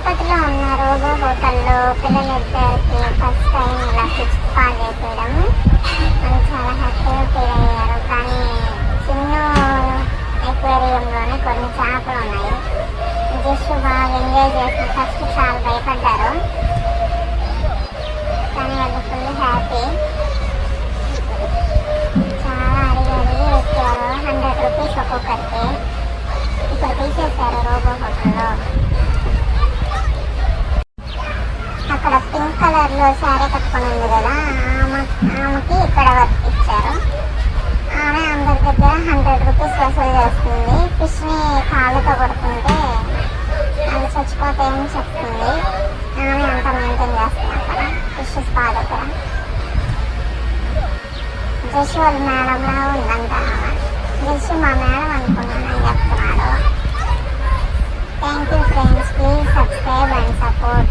తిరుపతిలో ఉన్న రోబో హోటల్లో పిల్లలిద్దరికి ఫస్ట్ టైం ఇలా ఫిష్ స్పా చేసేయడం వాళ్ళు చాలా హ్యాపీగా ఫీల్ అయ్యారు. కానీ చిన్న ఎక్వేరియంలోనే కొన్ని చేపలు ఉన్నాయి. జస్ట్ బాగా ఎంజాయ్ చేసి ఫస్ట్ చాలా భయపడ్డారు, కానీ వాళ్ళు ఫుల్ హ్యాపీ. చాలా అడిగి ఎక్కారు. 100 రూపీస్ ఒక్కొక్కరికి. ఇప్పుడు తీసేశారు రోబో హోటల్లో. అక్కడ పింక్ కలర్ లో శారీ కట్టుకొని ఉంది కదా, ఆమెకి ఇక్కడ వర్క్ ఇచ్చారు. ఆమె అందరి దగ్గర 100 రూపీస్ వసూలు చేస్తుంది. ఫిష్ ని కాళ్ళతో కొడుతుంటే అది చచ్చిపోతాయని చెప్తుంది. ఆమె అంతా మెయింటైన్ చేస్తుంది అక్కడ ఫిష్ స్పా దగ్గర. జస్ట్ వాళ్ళ మేడంలా ఉందంట. జస్ట్ మా మేడం అనుకున్నానని చెప్తున్నాడు. Thank you friends, please subscribe and support.